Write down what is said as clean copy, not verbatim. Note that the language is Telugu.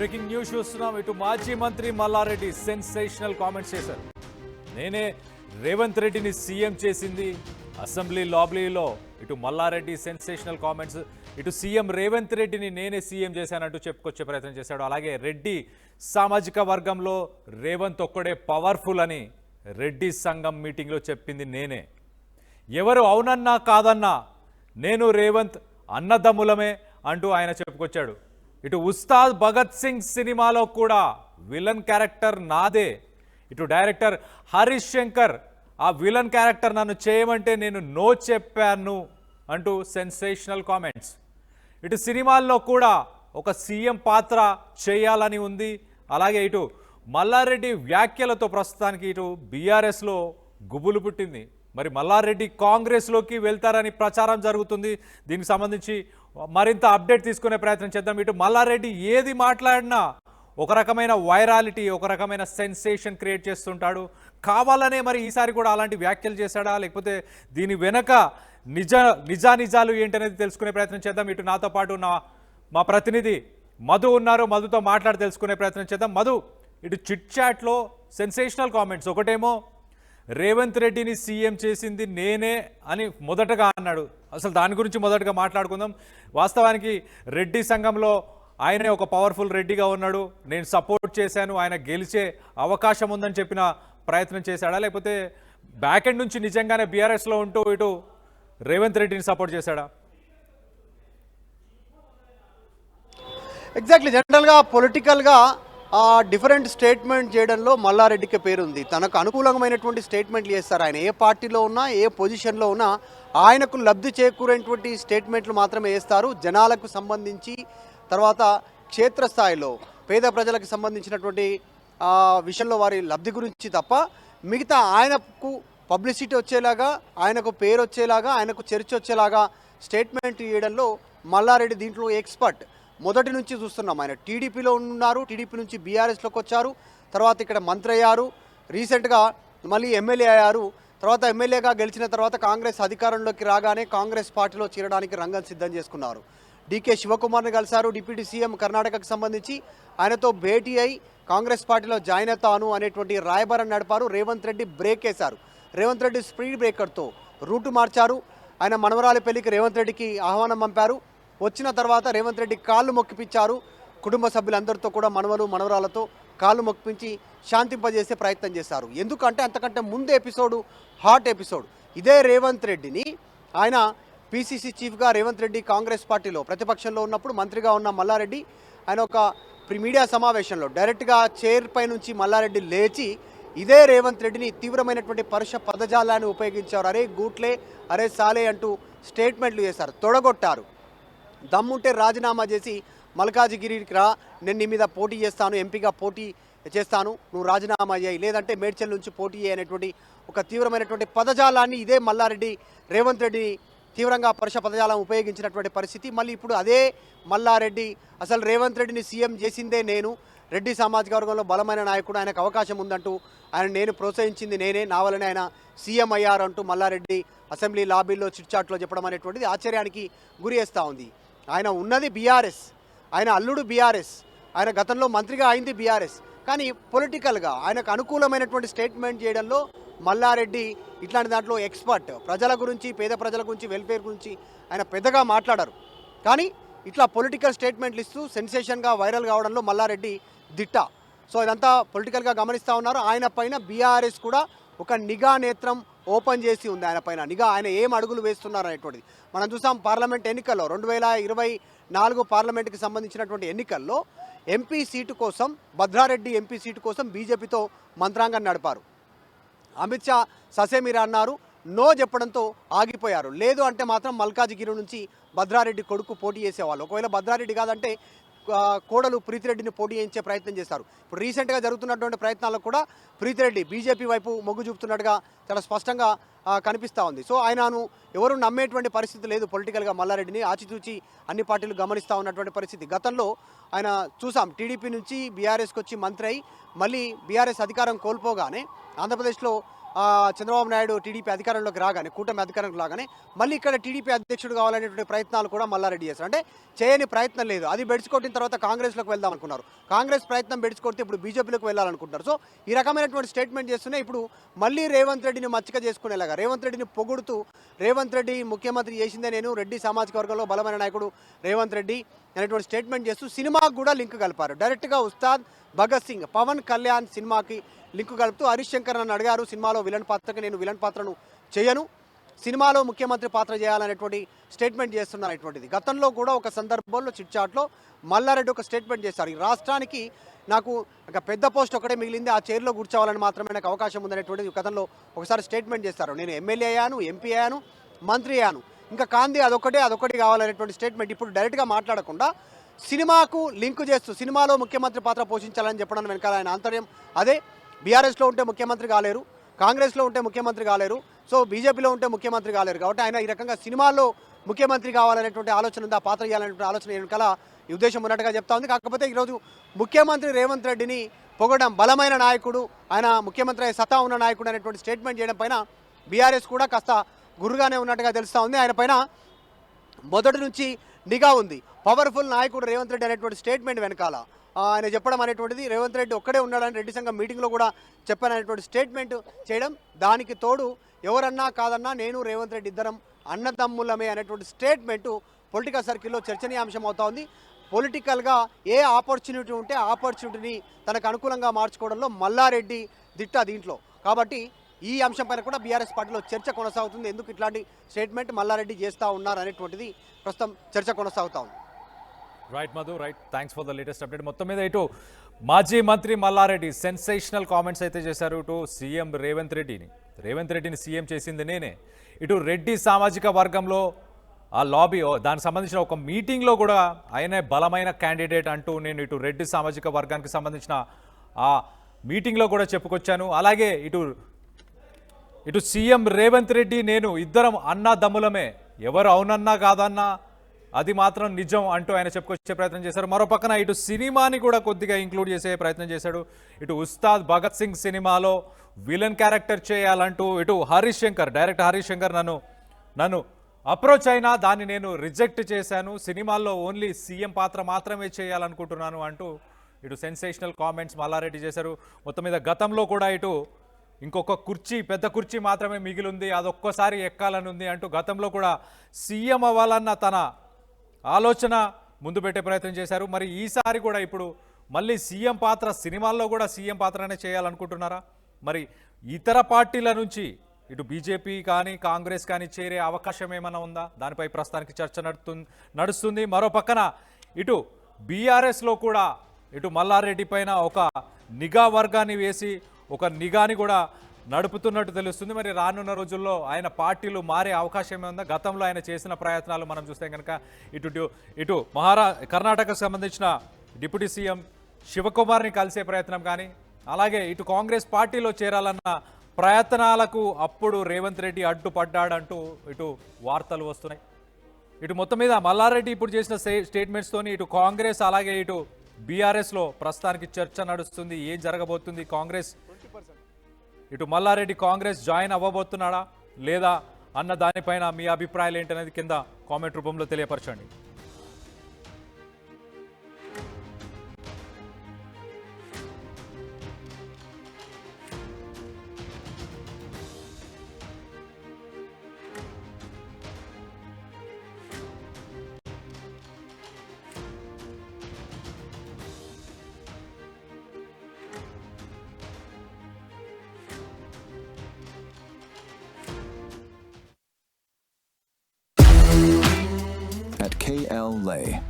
బ్రేకింగ్ న్యూస్ చూస్తున్నాం. ఇటు మాజీ మంత్రి మల్లారెడ్డి సెన్సేషనల్ కామెంట్స్ చేశారు. నేనే రేవంత్ రెడ్డిని సీఎం చేసింది. అసెంబ్లీ లాబీలో ఇటు మల్లారెడ్డి సెన్సేషనల్ కామెంట్స్. ఇటు సీఎం రేవంత్ రెడ్డిని నేనే సీఎం చేశానంటూ చెప్పుకొచ్చే ప్రయత్నం చేశాడు. అలాగే రెడ్డి సామాజిక వర్గంలో రేవంత్ ఒక్కడే పవర్ఫుల్ అని రెడ్డి సంఘం మీటింగ్లో చెప్పింది నేనే. ఎవరు అవునన్నా కాదన్నా నేను రేవంత్ అన్నదమ్ములమే అంటూ ఆయన చెప్పుకొచ్చాడు. ఇటు ఉస్తాద్ భగత్ సింగ్ సినిమాలో కూడా విలన్ క్యారెక్టర్ నాదే. ఇటు డైరెక్టర్ హరీష్ శంకర్ ఆ విలన్ క్యారెక్టర్ నన్ను చేయమంటే నేను నో చెప్పాను అంటూ సెన్సేషనల్ కామెంట్స్. ఇటు సినిమాల్లో కూడా ఒక సీఎం పాత్ర చేయాలని ఉంది. అలాగే ఇటు మల్లారెడ్డి వ్యాఖ్యలతో ప్రస్తుతానికి ఇటు బీఆర్ఎస్లో గుబులు పుట్టింది. మరి మల్లారెడ్డి కాంగ్రెస్లోకి వెళ్తారని ప్రచారం జరుగుతుంది. దీనికి సంబంధించి మరింత అప్డేట్ తీసుకునే ప్రయత్నం చేద్దాం. ఇటు మల్లారెడ్డి ఏది మాట్లాడినా ఒక రకమైన వైరాలిటీ, ఒక రకమైన సెన్సేషన్ క్రియేట్ చేస్తుంటాడు. కావాలనే మరి ఈసారి కూడా అలాంటి వ్యాఖ్యలు చేశాడా, లేకపోతే దీని వెనక నిజాలు ఏంటనేది తెలుసుకునే ప్రయత్నం చేద్దాం. ఇటు నాతో పాటు మా ప్రతినిధి మధు ఉన్నారు. మధుతో మాట్లాడి తెలుసుకునే ప్రయత్నం చేద్దాం. మధు, ఇటు చిట్ చాట్లో సెన్సేషనల్ కామెంట్స్. ఒకటేమో రేవంత్ రెడ్డిని సీఎం చేసింది నేనే అని మొదటగా అన్నాడు. అసలు దాని గురించి మొదటగా మాట్లాడుకుందాం. వాస్తవానికి రెడ్డి సంఘంలో ఆయనే ఒక పవర్ఫుల్ రెడ్డిగా ఉన్నాడు. నేను సపోర్ట్ చేశాను, ఆయన గెలిచే అవకాశం ఉందని చెప్పిన ప్రయత్నం చేశాడా, లేకపోతే బ్యాక్ ఎండ్ నుంచి నిజంగానే బీఆర్ఎస్లో ఉంటూ ఇటు రేవంత్ రెడ్డిని సపోర్ట్ చేశాడా? ఎగ్జాక్ట్లీ. జనరల్గా పొలిటికల్గా డిఫరెంట్ స్టేట్మెంట్ చేయడంలో మల్లారెడ్డికి పేరుంది. తనకు అనుకూలమైనటువంటి స్టేట్మెంట్లు చేస్తారు. ఆయన ఏ పార్టీలో ఉన్నా, ఏ పొజిషన్లో ఉన్నా ఆయనకు లబ్ధి చేకూరేటువంటి స్టేట్మెంట్లు మాత్రమే వేస్తారు. జనాలకు సంబంధించి, తర్వాత క్షేత్రస్థాయిలో పేద ప్రజలకు సంబంధించినటువంటి విషయంలో వారి లబ్ధి గురించి తప్ప మిగతా ఆయనకు పబ్లిసిటీ వచ్చేలాగా, ఆయనకు పేరు వచ్చేలాగా, ఆయనకు చర్చ వచ్చేలాగా స్టేట్మెంట్ చేయడంలో మల్లారెడ్డి దీంట్లో ఎక్స్పర్ట్. మొదటి నుంచి చూస్తున్నాం. ఆయన టీడీపీలో ఉన్నారు, టీడీపీ నుంచి బీఆర్ఎస్లోకి వచ్చారు, తర్వాత ఇక్కడ మంత్రి అయ్యారు, రీసెంట్గా మళ్ళీ ఎమ్మెల్యే అయ్యారు. తర్వాత ఎమ్మెల్యేగా గెలిచిన తర్వాత కాంగ్రెస్ అధికారంలోకి రాగానే కాంగ్రెస్ పార్టీలో చేరడానికి రంగం సిద్ధం చేసుకున్నారు. డీకే శివకుమార్ని కలిశారు, డిప్యూటీ సీఎం కర్ణాటకకు సంబంధించి. ఆయనతో భేటీ అయి కాంగ్రెస్ పార్టీలో జాయిన్ అవుతాను అనేటువంటి రాయబారం నడిపారు. రేవంత్ రెడ్డి బ్రేక్ వేశారు. రేవంత్ రెడ్డి స్పీడ్ బ్రేకర్తో రూటు మార్చారు. ఆయన మనవరాలి పెళ్లికి రేవంత్ రెడ్డికి ఆహ్వానం పంపారు. వచ్చిన తర్వాత రేవంత్ రెడ్డి కాళ్ళు మొక్కిపించారు. కుటుంబ సభ్యులందరితో కూడా మనవరాలతో కాళ్ళు మొక్కిపించి శాంతింపజేసే ప్రయత్నం చేశారు. ఎందుకంటే అంతకంటే ముందు ఎపిసోడు హాట్ ఎపిసోడ్. ఇదే రేవంత్ రెడ్డిని ఆయన పీసీసీ చీఫ్గా రేవంత్ రెడ్డి కాంగ్రెస్ పార్టీలో ప్రతిపక్షంలో ఉన్నప్పుడు మంత్రిగా ఉన్న మల్లారెడ్డి ఆయన ఒక మీడియా సమావేశంలో డైరెక్ట్గా చైర్ పై నుంచి మల్లారెడ్డి లేచి ఇదే రేవంత్ రెడ్డిని తీవ్రమైనటువంటి పరుష పదజాలాన్ని ఉపయోగించారు. అరే గూట్లే, అరే సాలే అంటూ స్టేట్మెంట్లు చేశారు, తొడగొట్టారు. దమ్ముంటే రాజీనామా చేసి మల్కాజిగిరికి రా, నేను నీ మీద పోటీ చేస్తాను, ఎంపీగా పోటీ చేస్తాను, నువ్వు రాజీనామా చేయి, లేదంటే మేడ్చల్ నుంచి పోటీ చేయనేటువంటి ఒక తీవ్రమైనటువంటి పదజాలాన్ని ఇదే మల్లారెడ్డి రేవంత్ రెడ్డిని తీవ్రంగా పరుష పదజాలం ఉపయోగించినటువంటి పరిస్థితి. మళ్ళీ ఇప్పుడు అదే మల్లారెడ్డి అసలు రేవంత్ రెడ్డిని సీఎం చేసిందే నేను, రెడ్డి సామాజిక వర్గంలో బలమైన నాయకుడు, ఆయనకు అవకాశం ఉందంటూ ఆయన నేను ప్రోత్సహించింది నేనే, నా వల్లనే ఆయన సీఎం అయ్యారంటూ మల్లారెడ్డి అసెంబ్లీ లాబీల్లో చిట్చాట్లో చెప్పడం అనేటువంటిది ఆశ్చర్యానికి గురి చేస్తూ ఉంది. ఆయన ఉన్నది బీఆర్ఎస్, ఆయన అల్లుడు బీఆర్ఎస్, ఆయన గతంలో మంత్రిగా అయింది బీఆర్ఎస్. కానీ పొలిటికల్గా ఆయనకు అనుకూలమైనటువంటి స్టేట్మెంట్ చేయడంలో మల్లారెడ్డి ఇట్లాంటి దాంట్లో ఎక్స్పర్ట్. ప్రజల గురించి, పేద ప్రజల గురించి, వెల్ఫేర్ గురించి ఆయన పెద్దగా మాట్లాడారు. కానీ ఇట్లా పొలిటికల్ స్టేట్మెంట్లు ఇస్తూ సెన్సేషన్గా వైరల్ కావడంలో మల్లారెడ్డి దిట్ట. సో ఇదంతా పొలిటికల్గా గమనిస్తూ ఉన్నారు. ఆయన పైన బీఆర్ఎస్ కూడా ఒక నిఘా నేత్రం ఓపెన్ చేసి ఉంది. ఆయన పైన నిఘా, ఆయన ఏం అడుగులు వేస్తున్నారు అనేటువంటిది మనం చూసాం. పార్లమెంట్ ఎన్నికల్లో 2024 పార్లమెంట్కి సంబంధించినటువంటి ఎన్నికల్లో ఎంపీ సీటు కోసం, భద్రారెడ్డి ఎంపీ సీటు కోసం బీజేపీతో మంత్రాంగం నడిపారు. అమిత్ షా ససేమిరా అన్నారు, నో చెప్పడంతో ఆగిపోయారు. లేదు అంటే మాత్రం మల్కాజిగిరి నుంచి భద్రారెడ్డి కొడుకు పోటీ చేసేవాళ్ళు. ఒకవేళ భద్రారెడ్డి కాదంటే కోడలు ప్రీతిరెడ్డిని పోటీ చేయించే ప్రయత్నం చేశారు. ఇప్పుడు రీసెంట్గా జరుగుతున్నటువంటి ప్రయత్నాలకు కూడా ప్రీతిరెడ్డి బీజేపీ వైపు మొగ్గు చూపుతున్నట్టుగా చాలా స్పష్టంగా కనిపిస్తూ ఉంది. సో ఆయనను ఎవరు నమ్మేటువంటి పరిస్థితి లేదు. పొలిటికల్గా మల్లారెడ్డిని ఆచితూచి అన్ని పార్టీలు గమనిస్తూ ఉన్నటువంటి పరిస్థితి. గతంలో ఆయన చూసాం, టీడీపీ నుంచి బీఆర్ఎస్కి వచ్చి మంత్రి అయి మళ్ళీ బీఆర్ఎస్ అధికారం కోల్పోగానే ఆంధ్రప్రదేశ్లో చంద్రబాబు నాయుడు టీడీపీ అధికారంలోకి రాగానే, కూటమి అధికారంలోకి రాగానే మళ్ళీ ఇక్కడ టీడీపీ అధ్యక్షుడు కావాలనేటువంటి ప్రయత్నాలు కూడా మల్లారెడ్డి చేశారు. అంటే చేయని ప్రయత్నం లేదు. అది బెడిచికొట్టిన తర్వాత కాంగ్రెస్లోకి వెళ్దాం అనుకున్నారు. కాంగ్రెస్ ప్రయత్నం బెడిచికొడితే ఇప్పుడు బీజేపీలోకి వెళ్ళాలనుకుంటున్నారు. సో ఈ రకమైనటువంటి స్టేట్మెంట్ చేస్తూనే ఇప్పుడు మళ్ళీ రేవంత్ రెడ్డిని మచ్చిక చేసుకునేలాగా, రేవంత్ రెడ్డిని పొగుడుతూ, రేవంత్ రెడ్డి ముఖ్యమంత్రి చేసిందే నేను, రెడ్డి సామాజిక వర్గంలో బలమైన నాయకుడు రేవంత్ రెడ్డి అనేటువంటి స్టేట్మెంట్ చేస్తూ సినిమాకు కూడా లింక్ కలిపారు. డైరెక్ట్గా ఉస్తాద్ భగత్ సింగ్, పవన్ కళ్యాణ్ సినిమాకి లింకు కలుపుతూ హరీష్ శంకర్ నన్ను అడిగారు సినిమాలో విలన్ పాత్రకి, నేను విలన్ పాత్రను చేయను, సినిమాలో ముఖ్యమంత్రి పాత్ర చేయాలనేటువంటి స్టేట్మెంట్ చేస్తున్నారనేటువంటిది. గతంలో కూడా ఒక సందర్భంలో చిట్చాట్లో మల్లారెడ్డి ఒక స్టేట్మెంట్ చేశారు, ఈ రాష్ట్రానికి నాకు ఒక పెద్ద పోస్ట్ ఒకటే మిగిలింది, ఆ చైర్లో కూర్చోవాలని మాత్రమే నాకు అవకాశం ఉందనేటువంటిది గతంలో ఒకసారి స్టేట్మెంట్ చేశారు. నేను ఎమ్మెల్యే అయ్యాను, ఎంపీ అయ్యాను, మంత్రి అయ్యాను, ఇంకా కాంది అదొకటి కావాలనేటువంటి స్టేట్మెంట్ ఇప్పుడు డైరెక్ట్గా మాట్లాడకుండా సినిమాకు లింకు చేస్తూ సినిమాలో ముఖ్యమంత్రి పాత్ర పోషించాలని చెప్పడం వెనకాల ఆయన ఆంతర్యం అదే. బీఆర్ఎస్లో ఉంటే ముఖ్యమంత్రి కాలేరు, కాంగ్రెస్లో ఉంటే ముఖ్యమంత్రి కాలేరు, సో బీజేపీలో ఉంటే ముఖ్యమంత్రి కాలేరు, కాబట్టి ఆయన ఈ రకంగా సినిమాల్లో ముఖ్యమంత్రి కావాలనేటువంటి ఆలోచన ఉంది, ఆ పాత్ర చేయాలనేటువంటి ఆలోచన వెనకాల ఈ ఉద్దేశం ఉన్నట్టుగా చెప్తా ఉంది. కాకపోతే ఈరోజు ముఖ్యమంత్రి రేవంత్ రెడ్డిని పొగడం, బలమైన నాయకుడు, ఆయన ముఖ్యమంత్రి సత్తా ఉన్న నాయకుడు అనేటువంటి స్టేట్మెంట్ చేయడం పైన బీఆర్ఎస్ కూడా కాస్త గుర్రుగానే ఉన్నట్టుగా తెలుస్తూ ఉంది. ఆయన పైన మొదటి నుంచి నిఘా ఉంది. పవర్ఫుల్ నాయకుడు రేవంత్ రెడ్డి అనేటువంటి స్టేట్మెంట్ వెనకాల ఆయన చెప్పడం అనేటువంటిది, రేవంత్ రెడ్డి ఒక్కడే ఉన్నాడని రెడ్డి సంఘం మీటింగ్లో కూడా చెప్పాననేటువంటి స్టేట్మెంట్ చేయడం, దానికి తోడు ఎవరన్నా కాదన్నా నేను రేవంత్ రెడ్డి ఇద్దరం అన్నదమ్ములమే అనేటువంటి స్టేట్మెంట్ పొలిటికల్ సర్కిల్లో చర్చనీయాంశం అవుతా ఉంది. పొలిటికల్గా ఏ ఆపర్చునిటీ ఉంటే ఆ ఆపర్చునిటీని తనకు అనుకూలంగా మార్చుకోవడంలో మల్లారెడ్డి దిట్ట దీంట్లో. కాబట్టి ఈ అంశం పైన కూడా బీఆర్ఎస్ పార్టీలో చర్చ కొనసాగుతుంది. ఎందుకు ఇట్లాంటి స్టేట్మెంట్ మల్లారెడ్డి చేస్తూ ఉన్నారు అనేటువంటిది ప్రస్తుతం చర్చ కొనసాగుతూ ఉంది. Right Madhu, right, thanks for the latest update. మొత్తం మీద ఇటు మాజీ మంత్రి మల్లారెడ్డి సెన్సేషనల్ కామెంట్స్ అయితే చేశారు. ఇటు సీఎం రేవంత్ రెడ్డిని సీఎం చేసింది నేనే, ఇటు రెడ్డి సామాజిక వర్గంలో ఆ లాబీ దానికి సంబంధించిన ఒక మీటింగ్లో కూడా ఆయనే బలమైన క్యాండిడేట్ అంటూ నేను ఇటు రెడ్డి సామాజిక వర్గానికి సంబంధించిన ఆ మీటింగ్లో కూడా చెప్పుకొచ్చాను. అలాగే ఇటు సీఎం రేవంత్ రెడ్డి నేను ఇద్దరం అన్నదమ్ములమే, ఎవరు అవునన్నా కాదన్నా అది మాత్రం నిజం అంటూ ఆయన చెప్పుకొచ్చే ప్రయత్నం చేశారు. మరో పక్కన ఇటు సినిమాని కూడా కొద్దిగా ఇంక్లూడ్ చేసే ప్రయత్నం చేశాడు. ఇటు ఉస్తాద్ భగత్ సింగ్ సినిమాలో విలన్ క్యారెక్టర్ చేయాలంటూ ఇటు డైరెక్టర్ హరీష్ శంకర్ నన్ను అప్రోచ్ అయినా దాన్ని నేను రిజెక్ట్ చేశాను, సినిమాల్లో ఓన్లీ సీఎం పాత్ర మాత్రమే చేయాలనుకుంటున్నాను అంటూ ఇటు సెన్సేషనల్ కామెంట్స్ మల్లారెడ్డి చేశారు. మొత్తం మీద గతంలో కూడా ఇటు ఇంకొక పెద్ద కుర్చీ మాత్రమే మిగిలింది, అదొక్కసారి ఎక్కాలని ఉంది అంటూ గతంలో కూడా సీఎం అవ్వాలన్న తన ఆలోచన ముందు పెట్టే ప్రయత్నం చేశారు. మరి ఈసారి కూడా ఇప్పుడు మళ్ళీ సీఎం పాత్ర, సినిమాల్లో కూడా సీఎం పాత్రనే చేయాలనుకుంటున్నారా? మరి ఇతర పార్టీల నుంచి ఇటు బీజేపీ కానీ కాంగ్రెస్ కానీ చేరే అవకాశం ఏమైనా ఉందా? దానిపై ప్రస్తుతానికి చర్చ నడుస్తుంది. మరో పక్కన ఇటు బీఆర్ఎస్లో కూడా ఇటు మల్లారెడ్డి పైన ఒక నిఘా వర్గాన్ని వేసి ఒక నిఘాని కూడా నడుపుతున్నట్టు తెలుస్తుంది. మరి రానున్న రోజుల్లో ఆయన పార్టీలు మారే అవకాశం ఉందా? గతంలో ఆయన చేసిన ప్రయత్నాలు మనం చూస్తే కనుక ఇటు కర్ణాటకకు సంబంధించిన డిప్యూటీ సీఎం శివకుమార్ని కలిసే ప్రయత్నం కానీ, అలాగే ఇటు కాంగ్రెస్ పార్టీలో చేరాలన్న ప్రయత్నాలకు అప్పుడు రేవంత్ రెడ్డి అడ్డుపడ్డాడంటూ ఇటు వార్తలు వస్తున్నాయి. ఇటు మొత్తం మీద మల్లారెడ్డి ఇప్పుడు చేసిన స్టేట్మెంట్స్తోని ఇటు కాంగ్రెస్ అలాగే ఇటు బీఆర్ఎస్లో ప్రస్తుతానికి చర్చ నడుస్తుంది. ఏం జరగబోతుంది? ఇటు మల్లారెడ్డి కాంగ్రెస్ జాయిన్ అవ్వబోతున్నాడా లేదా అన్న దానిపైన మీ అభిప్రాయాలు ఏంటనేది కింద కామెంట్ రూపంలో తెలియపరచండి. At KL Lay.